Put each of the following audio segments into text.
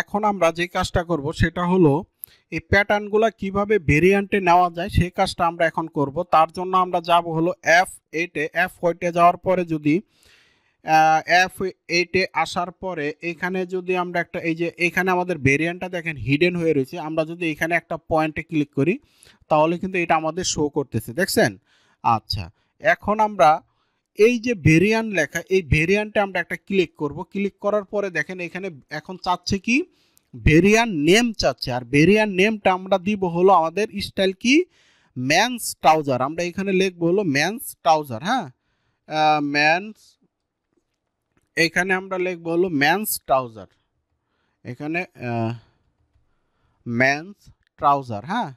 এখন আমরা যে কাজটা করব সেটা হলো এই প্যাটার্নগুলো কিভাবে ভেরিয়েন্টে নেওয়া যায় সেই কাজটা আমরা এখন করব। তার জন্য আমরা যাব হলো F8 যাওয়ার পরে যদি F8 আসার পরে এখানে যদি আমরা একটা এই যে এখানে আমাদের ভেরিয়েন্টটা দেখেন হিডেন হয়ে রয়েছে, আমরা যদি এখানে একটা পয়েন্টে ক্লিক করি তাহলে কিন্তু এটা আমাদের শো করতেছে, দেখছেন? আচ্ছা, এখন আমরা এই যে ভেরিয়েন্ট লেখা এই ভেরিয়েন্টে আমরা একটা ক্লিক করব। ক্লিক করার পরে দেখেন এখানে এখন চাচ্ছে কি ভেরিয়েন্ট নেম চাচ্ছে, আর ভেরিয়েন্ট নেমটা আমরা দিব হলো আমাদের স্টাইল কি মেন্স ট্রাউজার। আমরা এখানে লিখবো হলো মেন্স ট্রাউজার। হ্যাঁ, মেন্স, এখানে আমরা লিখবো হলো মেন্স ট্রাউজার, এখানে মেন্স ট্রাউজার। হ্যাঁ,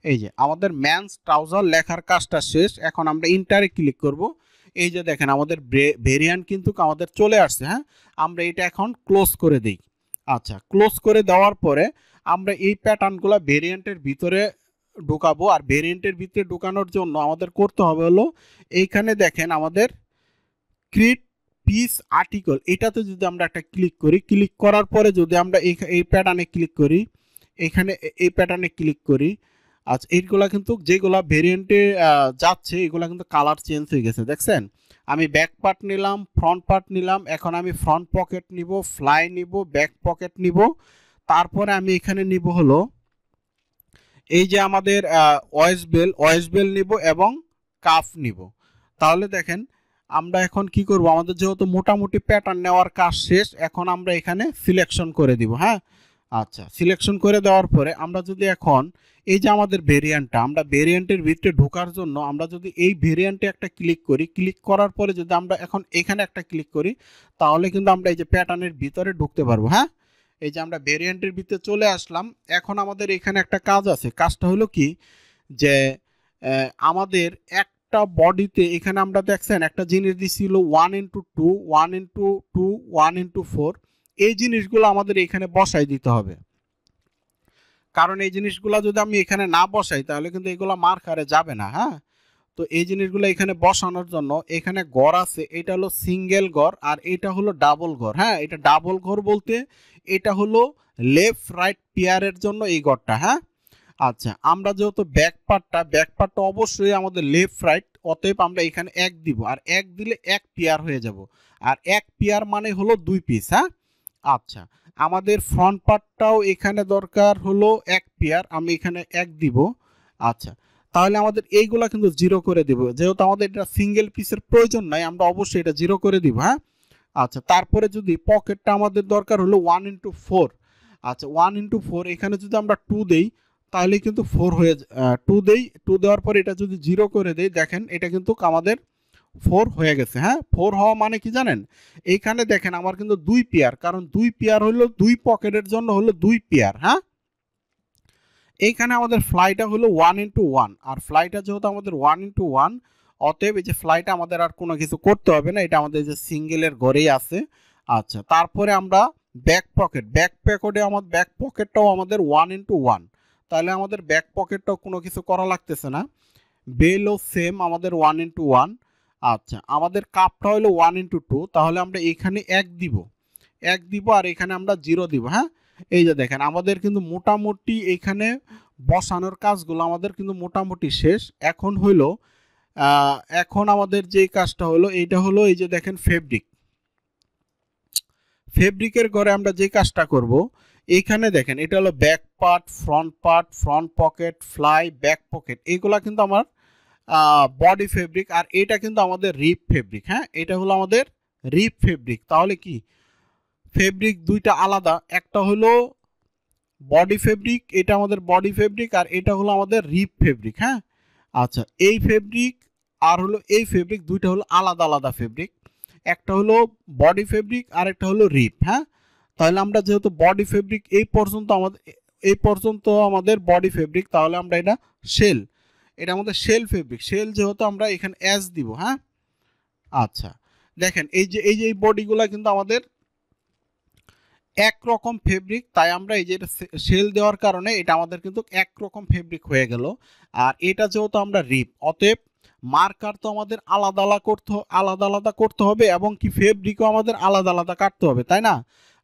এই যে আমাদের মেন্স ট্রাউজার লেখার কাজটা শেষ। এখন আমরা ইন্টারে ক্লিক করব। এই যে দেখেন আমাদের ভেরিয়েন্ট কিন্তু আমাদের চলে আসছে। হ্যাঁ, আমরা এটা এখন ক্লোজ করে দিই। আচ্ছা, ক্লোজ করে দেওয়ার পরে আমরা এই প্যাটার্নগুলো ভেরিয়েন্টের ভিতরে ঢুকাবো। আর ভেরিয়েন্টের ভিতরে ঢুকানোর জন্য আমাদের করতে হবে হলো এইখানে দেখেন আমাদের ক্রিয়েট পিস আর্টিকেল, এটাতে যদি আমরা একটা ক্লিক করি, ক্লিক করার পরে যদি আমরা এই প্যাটার্নে ক্লিক করি, এখানে এই প্যাটার্নে ক্লিক করি, আচ্ছা এইগুলা কিন্তু যেগুলা ভেরিয়েন্টে যাচ্ছে এগুলা কিন্তু কালার চেঞ্জ হয়ে গেছে, দেখছেন? আমি ব্যাক পার্ট নিলাম, ফ্রন্ট পার্ট নিলাম, এখন আমি ফ্রন্ট পকেট নিব, ফ্লাই নিব, ব্যাক পকেট নিব, তারপরে আমি এখানে নিব হলো এই যে আমাদের ওয়েস বেল নিব এবং কাফ নিব। তাহলে দেখেন আমরা এখন কি করব, আমাদের যেহেতু মোটামুটি প্যাটার্ন নেওয়ার কাজ শেষ, এখন আমরা এখানে সিলেকশন করে দিব। হ্যাঁ, আচ্ছা, সিলেকশন করে দেওয়ার পরে আমরা যদি এখন এই যে আমাদের ভেরিয়েন্টটা, আমরা ভেরিয়েন্টের ভিতরে ঢোকার জন্য আমরা যদি এই ভেরিয়েন্টে একটা ক্লিক করি, ক্লিক করার পরে যদি আমরা এখন এখানে একটা ক্লিক করি তাহলে কিন্তু আমরা এই যে প্যাটার্নের ভিতরে ঢুকতে পারবো। হ্যাঁ, এই যে আমরা ভেরিয়েন্টের ভিতরে চলে আসলাম। এখন আমাদের এখানে একটা কাজ আছে, কাজটা হলো কি যে আমাদের একটা বডিতে এখানে আমরা দেখছেন একটা জিনিস দিছিল 1x2 1x2 1x4, এই জিনিসগুলো আমাদের এখানে বসাই দিতে হবে। কারণ এই জিনিসগুলো যদি আমি এখানে না বসাই তাহলে কিন্তু এগুলো মার্কারে যাবে না। হ্যাঁ, তো এই জিনিসগুলো এখানে বসানোর জন্য এখানে ঘর আছে, এটা হলো সিঙ্গেল ঘর আর এটা হলো ডাবল ঘর। হ্যাঁ, এটা ডাবল ঘর বলতে এটা হলো লেফট রাইট পেয়ারের জন্য এই ঘরটা। হ্যাঁ, আচ্ছা, আমরা যেহেতু ব্যাক পার্টটা অবশ্যই আমাদের লেফট রাইট, অতএব আমরা এখানে এক দিব, আর এক দিলে এক পেয়ার হয়ে যাব, আর এক পেয়ার মানে হলো 2 পিস। হ্যাঁ, আচ্ছা, আমাদের ফ্রন্ট পার্টটাও এখানে দরকার হলো এক পেয়ার, আমি এখানে এক দিব। আচ্ছা, তাহলে আমাদের এইগুলা কিন্তু জিরো করে দিব, যেহেতু আমাদের এটা সিঙ্গেল পিসের প্রয়োজন নাই আমরা অবশ্যই এটা জিরো করে দিব। হ্যাঁ, আচ্ছা, তারপরে যদি পকেটটা আমাদের দরকার হলো 1x4। আচ্ছা, 1x4 এখানে যদি আমরা 2 দেই তাহলে কিন্তু 4 হয়ে 2 দেই, 2 দেওয়ার পর এটা যদি জিরো করে দেই দেখেন এটা কিন্তু আমাদের 4 হয়ে গেছে। হ্যাঁ, 4 হওয়া মানে কি জানেন? এইখানে দেখেন আমার কিন্তু 2 পেয়ার, কারণ 2 পেয়ার হলো 2 পকেটের জন্য হলো 2 পেয়ার। হ্যাঁ, এইখানে আমাদের ফ্লাইটা হলো 1x1, আর ফ্লাইটা যেহেতু আমাদের 1x1 অতএব এই যে ফ্লাইটা আমাদের আর কোনো কিছু করতে হবে না, এটা আমাদের যে সিঙ্গেলের ঘরেই আছে। আচ্ছা, তারপরে আমরা ব্যাক পকেটটাও আমাদের 1x1, তাহলে আমাদের ব্যাক পকেটটাও কোনো কিছু করা লাগতেছে না। বেলও সেম আমাদের 1x1। আচ্ছা, আমাদের কাপটা হলো 1x2, তাহলে আমরা এখানে এক দিব আর এখানে আমরা 0 দিব। হ্যাঁ, এই যে দেখেন আমাদের কিন্তু মোটামুটি এখানে বসানোর কাজগুলো আমাদের কিন্তু মোটামুটি শেষ। এখন হলো এখন আমাদের যে কাজটা হলো এইটা হলো এই যে দেখেন ফেব্রিকের ঘরে আমরা যে কাজটা করব, এইখানে দেখেন এটা হলো back part, front pocket, fly, back pocket, এইগুলা কিন্তু আমার বডি ফেব্রিক, আর এটা কিন্তু আমাদের রিপ ফেব্রিক। হ্যাঁ, এটা হলো আমাদের রিপ ফেব্রিক। তাহলে কি ফেব্রিক দুইটা আলাদা, একটা হলো বডি ফেব্রিক, এটা আমাদের বডি ফেব্রিক, আর এটা হলো আমাদের রিপ ফেব্রিক। হ্যাঁ, আচ্ছা, এই ফেব্রিক আর হলো এই ফেব্রিক দুইটা হলো আলাদা আলাদা ফেব্রিক, একটা হলো বডি ফেব্রিক আর একটা হলো রিপ। হ্যাঁ, তাহলে আমরা যেহেতু বডি ফেব্রিক এই পর্যন্ত আমাদের বডি ফেব্রিক, তাহলে আমরা এটা আমাদের শেল ফেব্রিক, শেল যেহেতু আমরা এখানে এস দিব। হ্যাঁ, আচ্ছা, দেখেন এই বডিগুলা কিন্তু আমাদের একরকম ফেব্রিক, তাই আমরা এই যে শেল দেওয়ার কারণে এটা আমাদের কিন্তু একরকম ফেব্রিক হয়ে গেল। আর এটা যেহেতু আমরা রিপ, অতএব মার্কার তো আমাদের আলাদা আলাদা করতে হবে এবং কি ফেব্রিকও আমাদের আলাদা আলাদা কাটতে হবে, তাই না?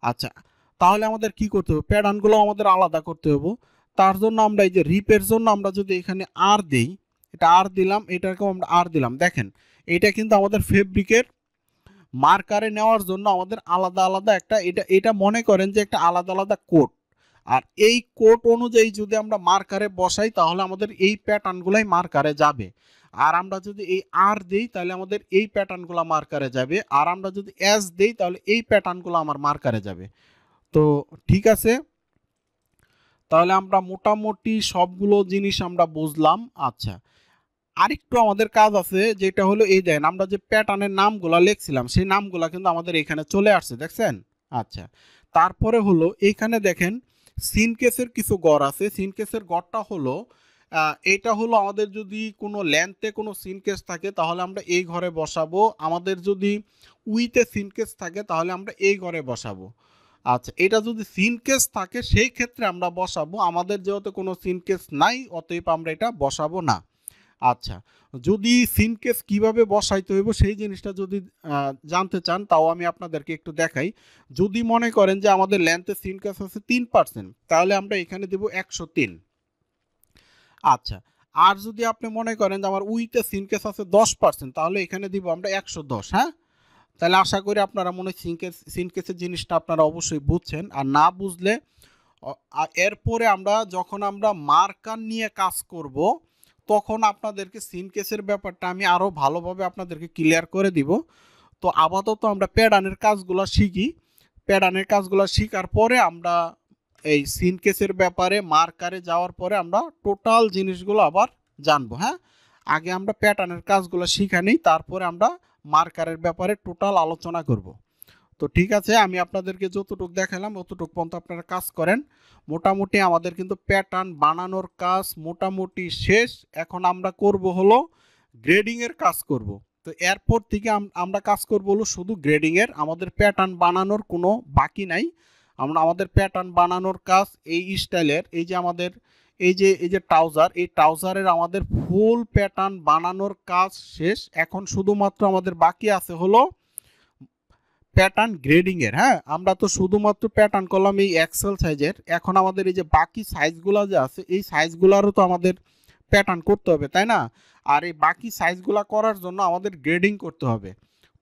আচ্ছা, তাহলে আমাদের কি করতে হবে, প্যাটার্নগুলো আমাদের আলাদা করতে হবে। তার জন্য আমরা এই যে রিপের জন্য আমরা যদি এখানে আর দেই, এটা আর দিলাম, এটাকেও আমরা আর দিলাম, দেখেন এটা কিন্তু আমাদের ফেব্রিকের মার্কারে নেওয়ার জন্য আমাদের আলাদা আলাদা একটা, এটা মনে করেন যে একটা আলাদা আলাদা কোড। আর এই কোড অনুযায়ী যদি আমরা মার্কারে বসাই তাহলে আমাদের এই প্যাটার্নগুলাই মার্কারে যাবে। আর আমরা যদি এই আর দেই তাহলে আমাদের এই প্যাটার্নগুলো মার্কারে যাবে। আর আমরা যদি এস দেই তাহলে এই প্যাটার্নগুলো আমার মার্কারে যাবে। তো ঠিক আছে, তাহলে আমরা মোটামুটি সবগুলো জিনিস আমরা বুঝলাম। আচ্ছা, আরেকটু আমাদের কাজ আছে, যেটা হলো এই দেখেন আমরা যে প্যাটার্নের নামগুলা লিখছিলাম সেই নামগুলা কিন্তু আমাদের এখানে চলে আসছে, দেখছেন? আচ্ছা, তারপরে হলো এইখানে দেখেন সিনকেসের কিছু গড় আছে। সিনকেসের গড়টা হলো এটা হলো আমাদের যদি কোনো লেন্থে কোনো সিনকেস থাকে তাহলে আমরা এই ঘরে বসাবো, আমাদের যদি উইথে সিনকেস থাকে তাহলে আমরা এই ঘরে বসাবো। আচ্ছা, এটা যদি সিনকেস থাকে সেই ক্ষেত্রে আমরা বসাবো, আমাদের যেহেতু কোনো সিনকেস নাই অতএব আমরা এটা বসাবো না। আচ্ছা, যদি সিনকেস কিভাবে বসাইতে হইব সেই জিনিসটা যদি জানতে চান তাও আমি আপনাদেরকে একটু দেখাই। যদি মনে করেন যে আমাদের লেন্থে সিনকেস আছে 3%, তাহলে আমরা এখানে দেব 103। আচ্ছা, আর যদি আপনি মনে করেন যে আমার উইথে সিনকেস আছে 10%, তাহলে এখানে দিব আমরা 110। হ্যাঁ, তাহলে আশা করি আপনারা মনে হয় সিনকেসের জিনিসটা আপনারা অবশ্যই বুঝছেন। আর না বুঝলে এরপরে যখন আমরা মার্কার নিয়ে কাজ করব তখন আপনাদেরকে সিনকেসের ব্যাপারটা আমি আরও ভালোভাবে আপনাদেরকে ক্লিয়ার করে দিব। তো আপাতত আমরা প্যাটার্নের কাজগুলো শিখি। প্যাটার্নের কাজগুলো শেখার পরে আমরা এই সিনকেসের ব্যাপারে মার্কারে যাওয়ার পরে আমরা টোটাল জিনিসগুলো আবার জানবো। হ্যাঁ, আগে আমরা প্যাটার্নের কাজগুলো শিখে নিই, তারপরে আমরা মার্কারের ব্যাপারে টোটাল আলোচনা করব। তো ঠিক আছে, আমি আপনাদেরকে যতটুকু দেখালাম অতটুকু পর্যন্ত আপনারা কাজ করেন। মোটামুটি আমাদের কিন্তু প্যাটার্ন বানানোর কাজ মোটামুটি শেষ। এখন আমরা করব হলো গ্রেডিংয়ের কাজ করব। তো এরপর থেকে আমরা কাজ করব হলো শুধু গ্রেডিংয়ের, আমাদের প্যাটার্ন বানানোর কোনো বাকি নাই। আমাদের প্যাটার্ন বানানোর কাজ এই স্টাইলের, এই যে আমাদের এই যে ট্রাউজার, এই ট্রাউজারের আমাদের ফুল প্যাটার্ন বানানোর কাজ শেষ। এখন শুধুমাত্র আমাদের বাকি আছে হলো প্যাটার্ন গ্রেডিং এর। হ্যাঁ, আমরা তো শুধুমাত্র প্যাটার্ন করলাম এই এক্সেল সাইজের, এখন আমাদের এই যে বাকি সাইজগুলো যে আছে এই সাইজগুলোরও তো আমাদের প্যাটার্ন করতে হবে, তাই না? আর এই বাকি সাইজগুলো করার জন্য আমাদের গ্রেডিং করতে হবে।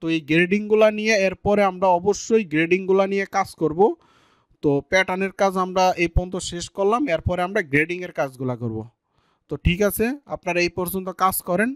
তো এই গ্রেডিংগুলো নিয়ে এরপরে আমরা অবশ্যই গ্রেডিংগুলো নিয়ে কাজ করব। তো প্যাটার্নের কাজ আমরা এই পর্যন্ত শেষ করলাম, এরপরে আমরা গ্রেডিংয়ের কাজগুলো করব। তো ঠিক আছে, আপনারা এই পর্যন্ত কাজ করেন।